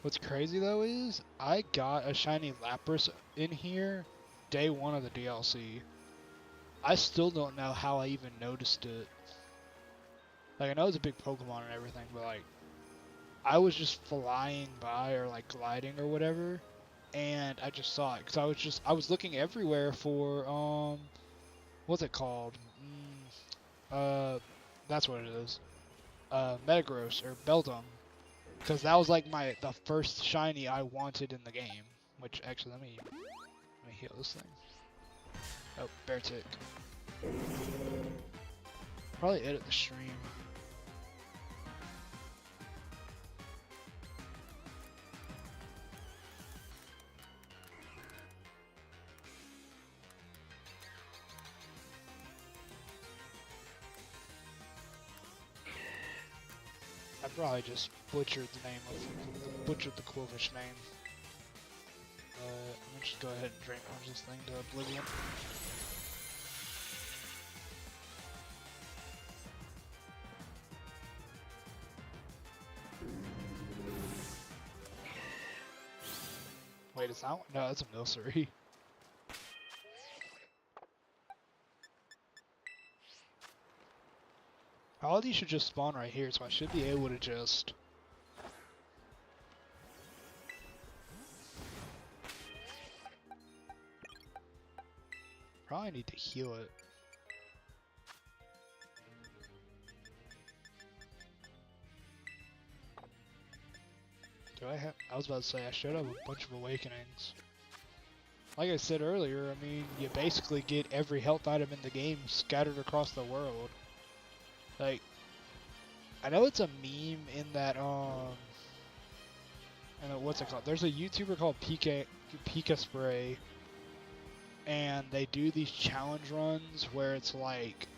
What's crazy though is I got a shiny Lapras in here day one of the DLC. I still don't know how I even noticed it. Like I know it's a big Pokemon and everything, but like I was just flying by or like gliding or whatever, and I just saw it because I was looking everywhere for what's it called? That's what it is. Metagross or Beldum, because that was like the first shiny I wanted in the game. Which actually let me heal this thing. Oh, Beartick. Probably edit the stream. I probably just butchered the Qwilfish name. I'm gonna just go ahead and drink punch this thing to oblivion. Wait, is that one? No, that's a Milcery. All of these should just spawn right here, so I should be able to just... Probably need to heal it. Do I have... I was about to say, I should have a bunch of awakenings. Like I said earlier, I mean, you basically get every health item in the game scattered across the world. Like, I know it's a meme in that, I don't know, what's it called? There's a YouTuber called Pika Spray, and they do these challenge runs where it's like,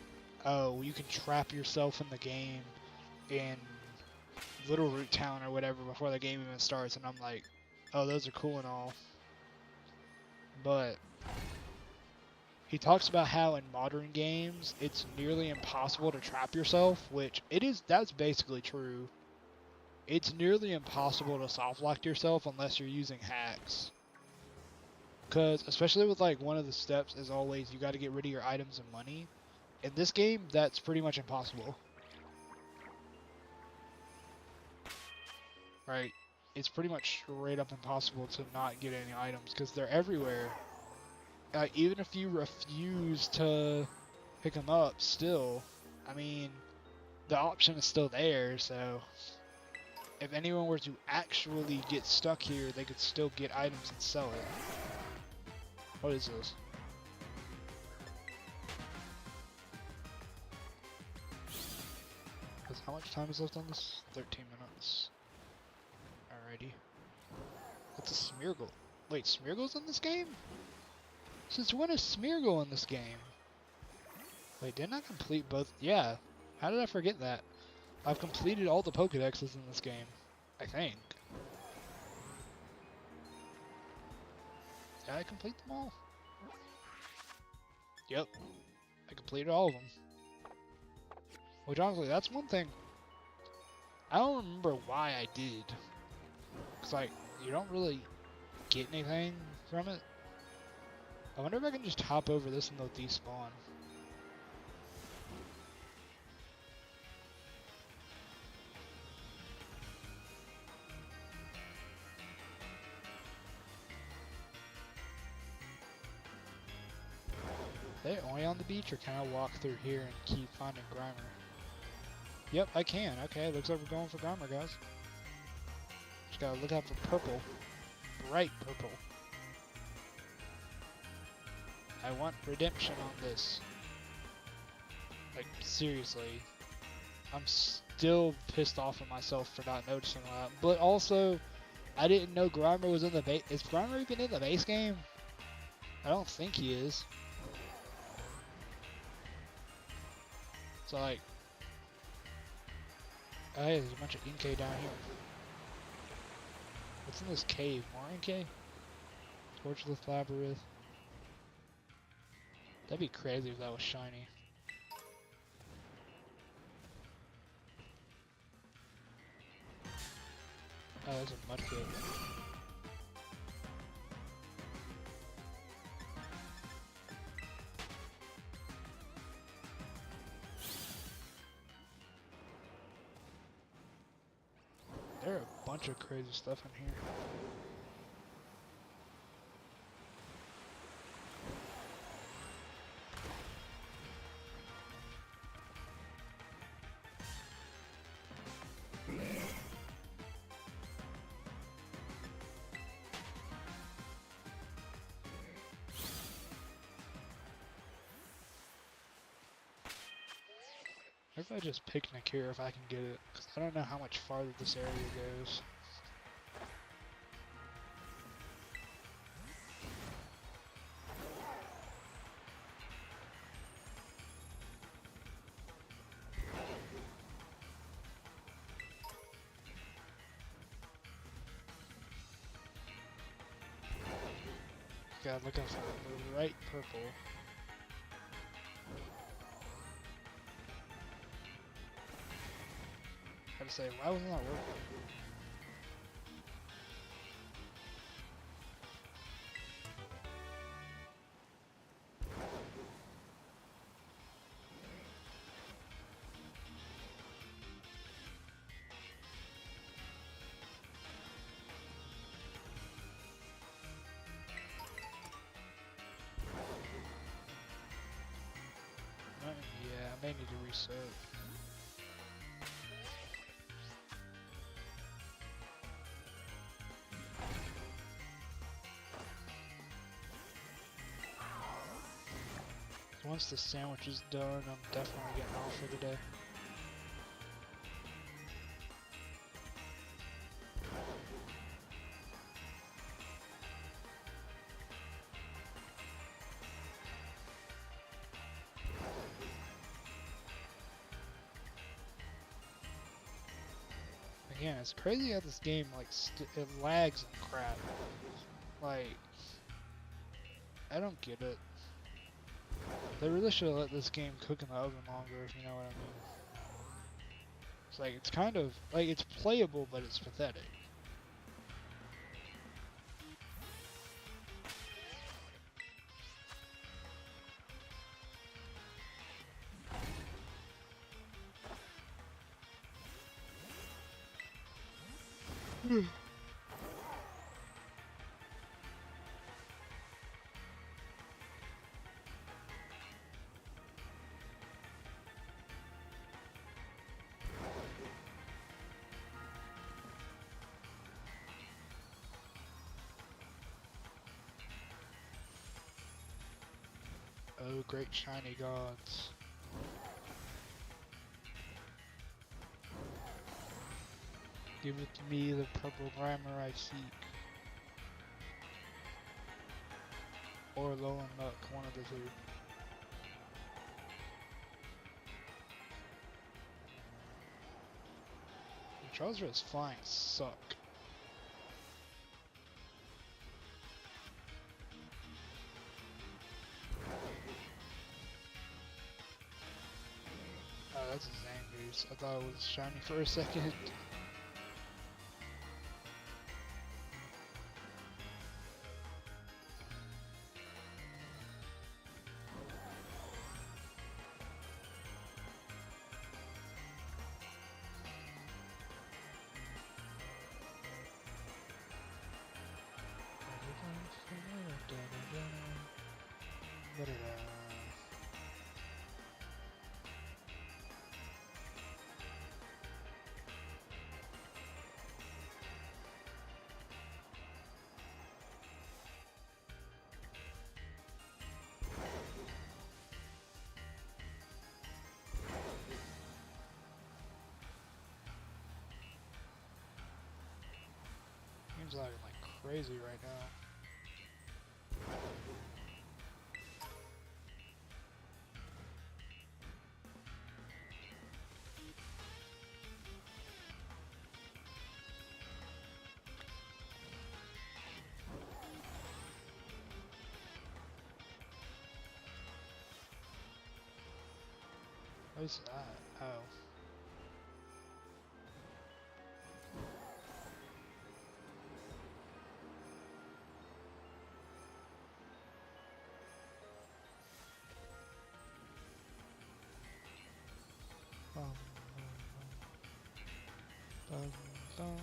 oh, you can trap yourself in the game in Little Root Town or whatever before the game even starts, and I'm like, oh, those are cool and all. But he talks about how in modern games it's nearly impossible to trap yourself, which that's basically true. It's nearly impossible to soft lock yourself unless you're using hacks. Because especially with like one of the steps is always you got to get rid of your items and money. In this game, that's pretty much impossible. Right? It's pretty much straight up impossible to not get any items because they're everywhere. Even if you refuse to pick them up, still, I mean, the option is still there, so if anyone were to actually get stuck here, they could still get items and sell it. What is this? Because how much time is left on this? 13 minutes. Alrighty. That's a Smeargle. Wait, Smeargle's in this game? Since when is Smeargle in this game? Wait, didn't I complete both? Yeah. How did I forget that? I've completed all the Pokédexes in this game. I think. Did I complete them all? Yep. I completed all of them. Which honestly, that's one thing. I don't remember why I did. Cause like, you don't really get anything from it. I wonder if I can just hop over this and they'll despawn. Are they only on the beach, or can I walk through here and keep finding Grimer? Yep, I can. Okay, looks like we're going for Grimer, guys. Just gotta look out for purple. Bright purple. I want redemption on this. Like, seriously. I'm still pissed off at myself for not noticing that. But also, I didn't know Grimer was in the base. Is Grimer even in the base game? I don't think he is. So like, oh hey, there's a bunch of Inkay down here. What's in this cave? More Inkay? Torchless Labyrinth. That'd be crazy if that was shiny. Oh, there's a Mudkip. There are a bunch of crazy stuff in here. Maybe I just picnic here if I can get it, because I don't know how much farther this area goes. God, look out for the right purple. I gotta say, why wasn't that working? Yeah, I may need to reset. Once the sandwich is done, I'm definitely getting off for the day. Again, it's crazy how this game, like, it lags and crap. Like, I don't get it. They really should have let this game cook in the oven longer, if you know what I mean. It's like, it's kind of, like, it's playable, but it's pathetic. Oh, great shiny gods. Give it to me, the purple glamour I seek. Or low and luck, one of the two. The Charizard's flying suck. Oh, that's a Zangoose. I thought it was shiny for a second. Seems like crazy right now. What's that? Oh. Bum, bum, bum, bum, bum.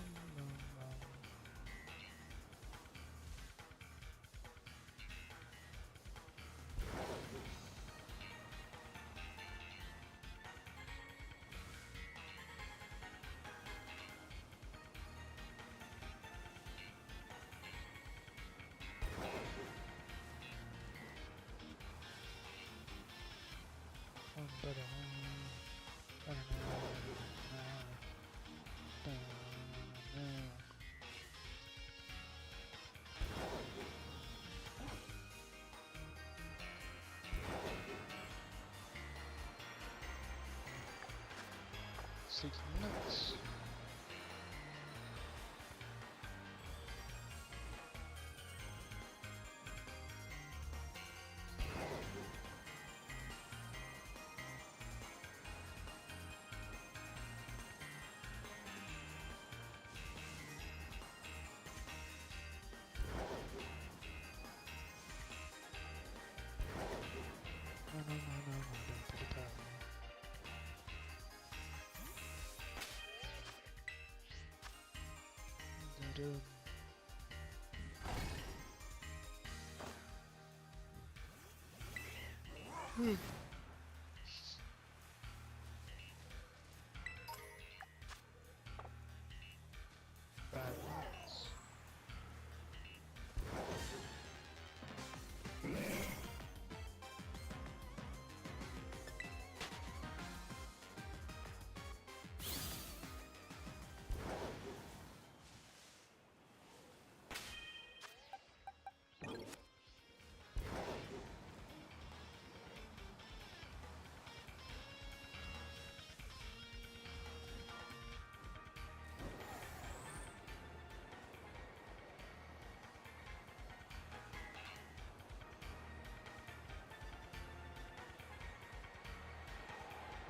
Six minutes. No, don't put it down. Bad ones.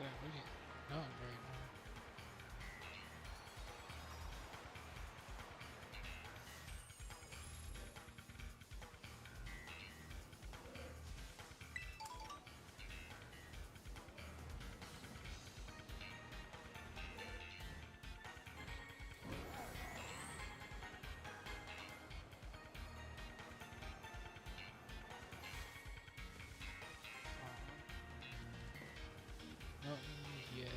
Yeah, we get none right now. Nothing yet.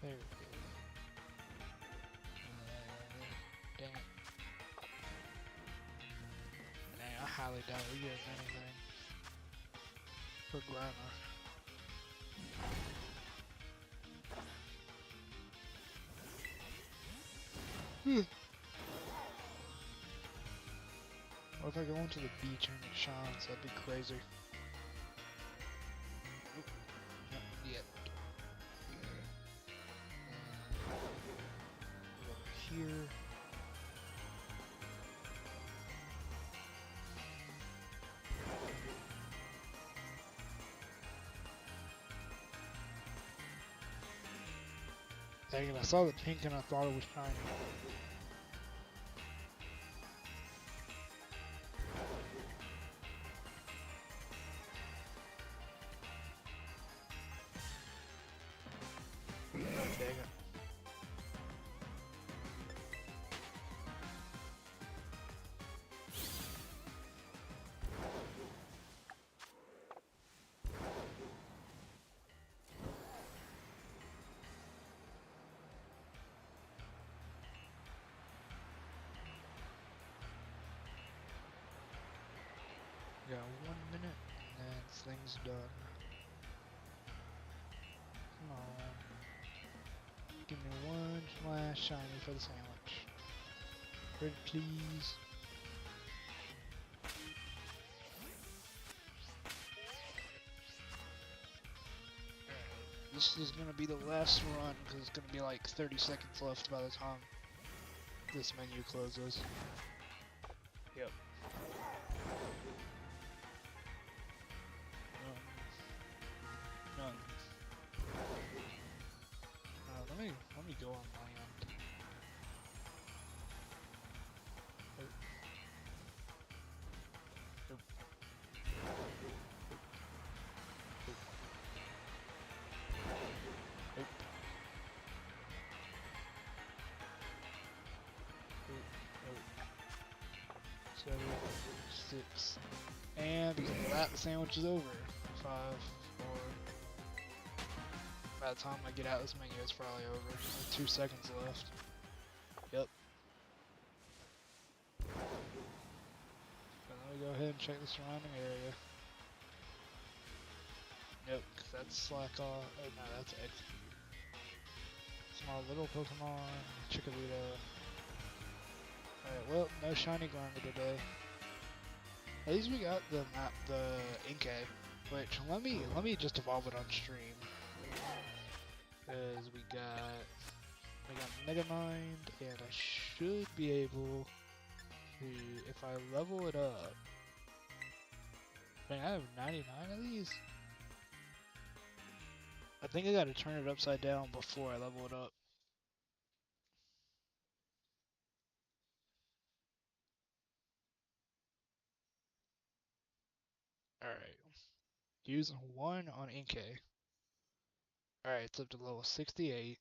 There we go. Dang it. Dang, I highly doubt we get anything for grammar. What if I go into the beach and it shines? That'd be crazy. Nope, not yet. Over here. Dang it, I saw the pink and I thought it was shiny. Dang it. Got 1 minute and then this thing's done. Come on. Give me one last shiny for the sandwich. Pretty please. This is gonna be the last run because it's gonna be like 30 seconds left by the time this menu closes. Yep. None. Let me go on land. Oh. Nope. Nope. Nope. 7, 6, and because of that, the sandwich is over. 5, 4. By the time I get out this menu, it's probably over. Like 2 seconds left. Yep. So let me go ahead and check the surrounding area. Nope, because that's slack off. Oh no, that's execute. Small little Pokemon, Chickalito. Alright, well, no shiny grinder today. At least we got the map, the Inkay. Which let me just evolve it on stream. Because we got Mega Mind, and I should be able to, if I level it up. Dang, I have 99 of these. I think I gotta turn it upside down before I level it up. Alright. Use 1 on Inkay. Alright, it's up to level 68.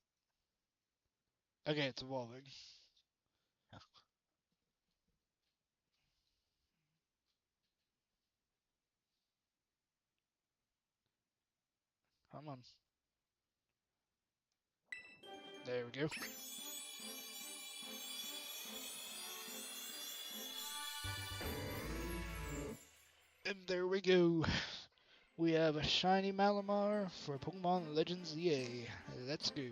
Okay, it's evolving. Come on. There we go. And there we go. We have a shiny Malamar for Pokemon Legends EA. Let's go.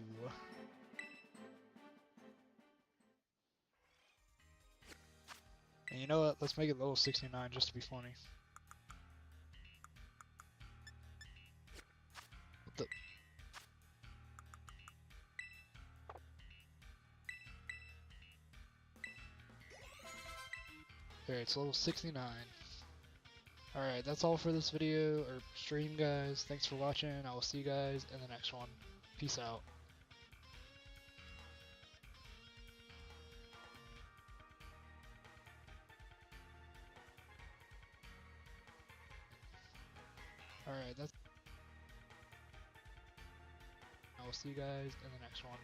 And you know what? Let's make it level 69 just to be funny. What the? Alright, it's level 69. Alright, that's all for this video, or stream, guys. Thanks for watching. I will see you guys in the next one. Peace out. Alright, I will see you guys in the next one.